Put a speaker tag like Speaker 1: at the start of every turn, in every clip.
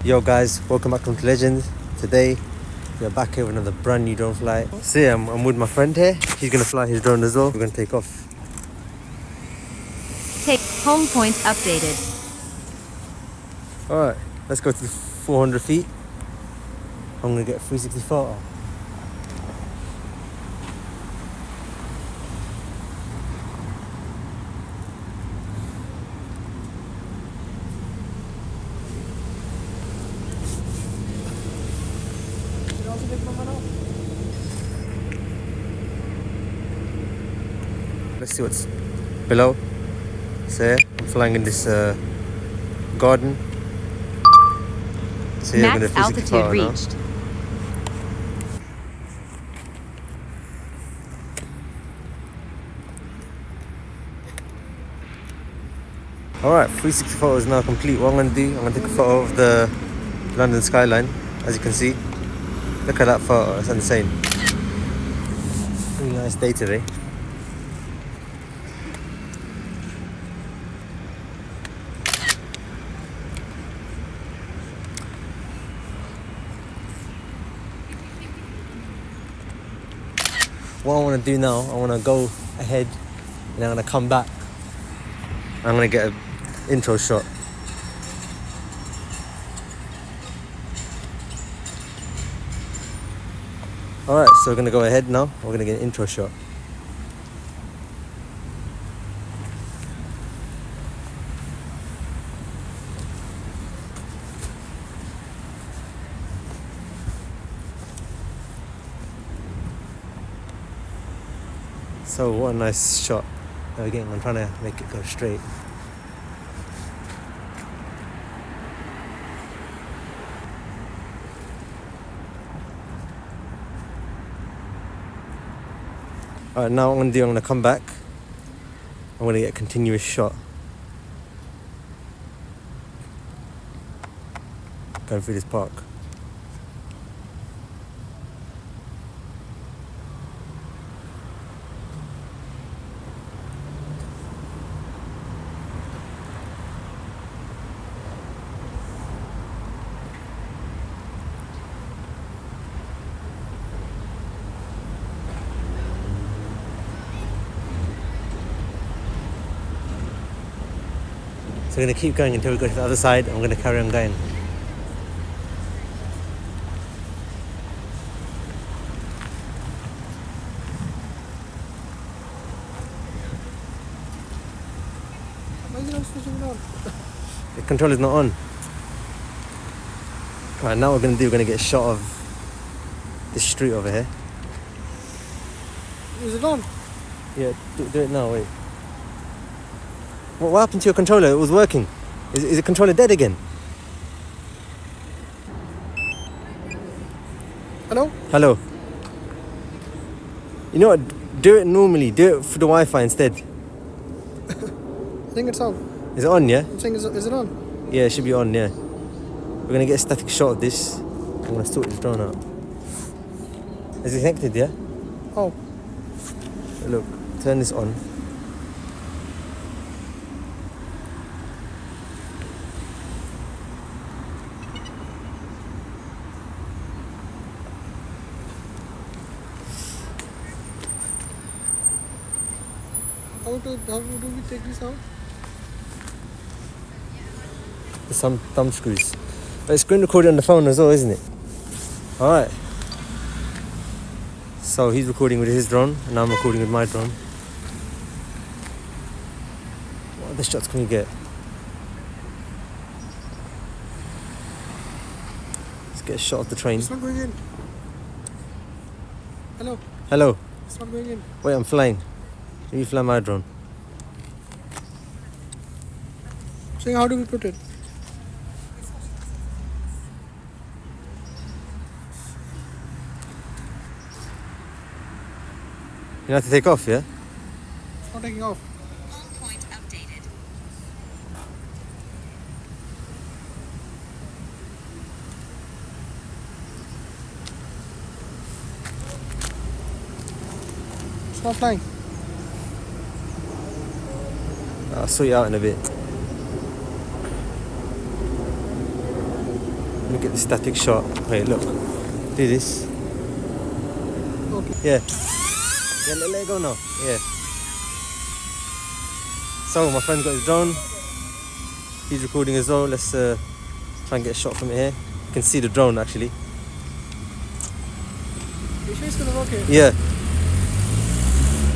Speaker 1: Yo guys, welcome back to Legend. Today we're back here with another brand new drone flight. So yeah, I'm with my friend here. He's gonna fly his drone as well. We're gonna take off.
Speaker 2: Take home point updated.
Speaker 1: Alright, let's go to 400 feet. I'm gonna get a 360 photo. Let's see what's below. So yeah, I'm flying in this garden. So yeah,
Speaker 2: Max altitude reached.
Speaker 1: Alright, 360 photo is now complete. What I'm going to do, I'm going to take a photo of the London skyline. As you can see, look at that photo, it's insane. Really nice day today. What I want to do now, I want to go ahead and I'm going to come back. I'm going to get an intro shot. Alright, so we're going to go ahead now. We're going to get an intro shot. So what a nice shot. Again, I'm trying to make it go straight. Alright, now what I'm going to do, I'm going to come back. I'm going to get a continuous shot. Going through this park. So we're going to keep going until we go to the other side. I'm going to carry on going.
Speaker 3: Why is it not switching on?
Speaker 1: The controller's not on. Right, now what we're going to do, we're going to get a shot of this street over here.
Speaker 3: Is it on?
Speaker 1: Yeah, do it now, wait. What happened to your controller? It was working. Is the controller dead again?
Speaker 3: Hello?
Speaker 1: Hello. You know what? Do it normally. Do it for the Wi-Fi instead.
Speaker 3: I think it's on.
Speaker 1: Is it on, yeah?
Speaker 3: I'm saying, is it on?
Speaker 1: Yeah, it should be on, yeah. We're going to get a static shot of this. I'm going to sort this drone out. Is it connected, yeah?
Speaker 3: Oh.
Speaker 1: Look, turn this on.
Speaker 3: How do we take this out?
Speaker 1: There's some thumb screws. But it's screen recorded on the phone as well, isn't it? Alright. So he's recording with his drone, and I'm recording with my drone. What other shots can we get? Let's get a shot of the train.
Speaker 3: It's not going in. Hello?
Speaker 1: Hello.
Speaker 3: It's not going in.
Speaker 1: Wait, I'm flying. Let me fly my drone.
Speaker 3: Saying, how do we put it?
Speaker 1: You have to take off, yeah?
Speaker 3: It's not taking off.
Speaker 2: Home point updated.
Speaker 3: It's not flying.
Speaker 1: I'll sort you out in a bit. me get the static shot. Wait, look. Do this.
Speaker 3: Okay.
Speaker 1: Yeah. Yeah, let it go now. Yeah. So, my friend's got his drone. He's recording as well. Let's try and get a shot from it here. You can see the drone actually.
Speaker 3: You sure it's gonna work here?
Speaker 1: Yeah.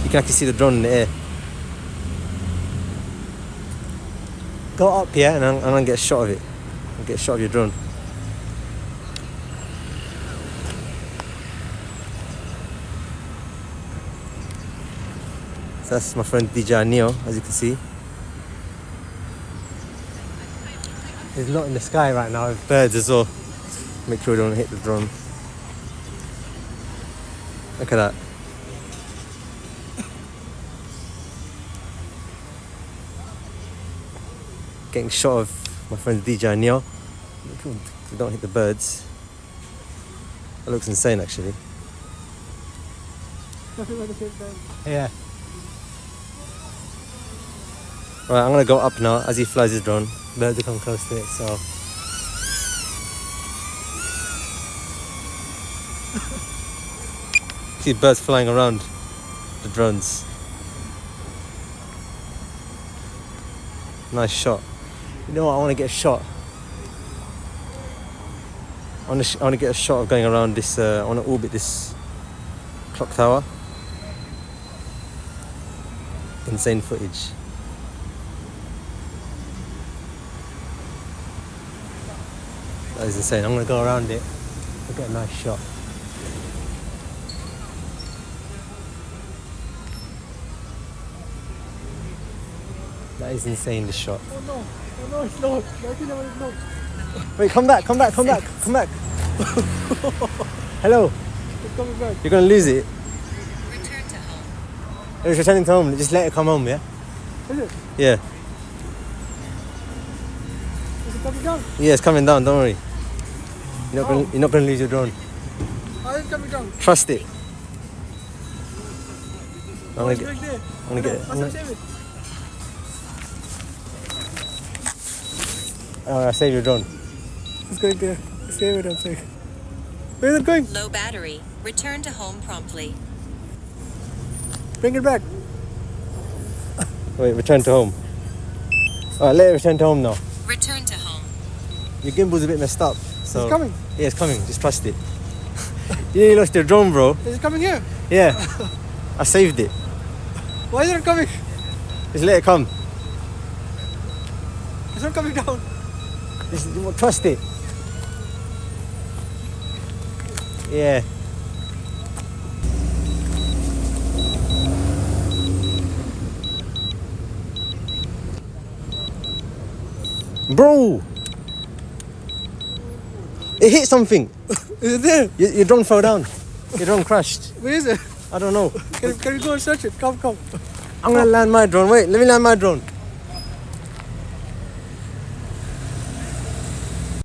Speaker 1: You can actually see the drone in the air. Go up here and I'm gonna get a shot of it. I'll get a shot of your drone. So that's my friend DJI Neo, as you can see. There's a lot in the sky right now with birds as well. Make sure we don't hit the drone. Look at that. Getting shot of my friend DJI Neo. Make sure we don't hit the birds. That looks insane actually.
Speaker 3: Nothing like the same time.
Speaker 1: Yeah. Right, I'm gonna go up now as he flies his drone. Birds will come close to it, so. See birds flying around the drones. Nice shot. You know what? I want to get a shot. I want to get a shot of going around this. I want to orbit this clock tower. Insane footage. That is insane. I'm going to go around it and get a nice shot. That is insane, this shot.
Speaker 3: Oh no. Oh no, it's not. I think that one is not.
Speaker 1: Wait, come back. Hello.
Speaker 3: It's coming back.
Speaker 1: You're going to lose it.
Speaker 2: Return to home.
Speaker 1: It's returning to home. Just let it come home, yeah?
Speaker 3: Is it?
Speaker 1: Yeah.
Speaker 3: Is it coming down?
Speaker 1: Yeah, it's coming down. Don't worry. You're not going to lose your drone.
Speaker 3: How is it coming down?
Speaker 1: Trust it. I'm
Speaker 3: Oh,
Speaker 1: going
Speaker 3: it's
Speaker 1: to
Speaker 3: right there.
Speaker 1: get it.
Speaker 3: Must have saved it.
Speaker 1: I'll save your drone.
Speaker 3: It's going there. Save it, I'm saying. Where is it going?
Speaker 2: Low battery. Return to home promptly.
Speaker 3: Bring it back.
Speaker 1: Wait, return to home. Alright, let it return to home now.
Speaker 2: Return to home.
Speaker 1: Your gimbal's a bit messed up. So
Speaker 3: It's coming.
Speaker 1: Yeah, it's coming. Just trust it. You nearly lost your drone, bro.
Speaker 3: Is it coming here?
Speaker 1: Yeah. I saved it.
Speaker 3: Why is it not coming?
Speaker 1: Just let it come.
Speaker 3: It's not coming down.
Speaker 1: Just trust it. Yeah. Bro! It hit something.
Speaker 3: Is it there?
Speaker 1: Your drone fell down. Your drone crashed.
Speaker 3: Where is it?
Speaker 1: I don't know.
Speaker 3: Can we go and search it? Come.
Speaker 1: I'm gonna land my drone. Wait, let me land my drone.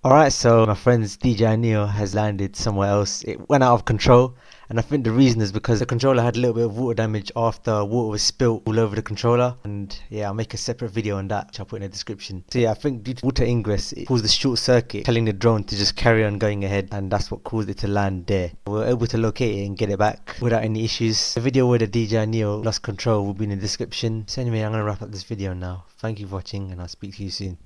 Speaker 1: Alright, so my friend's DJI Neo has landed somewhere else. It went out of control, and I think the reason is because the controller had a little bit of water damage after water was spilt all over the controller. And yeah, I'll make a separate video on that, which I'll put in the description. So yeah, I think due to water ingress, it caused a short circuit, telling the drone to just carry on going ahead, and that's what caused it to land there. We were able to locate it and get it back without any issues. The video where the DJI Neo lost control will be in the description. So anyway, I'm gonna wrap up this video now. Thank you for watching, and I'll speak to you soon.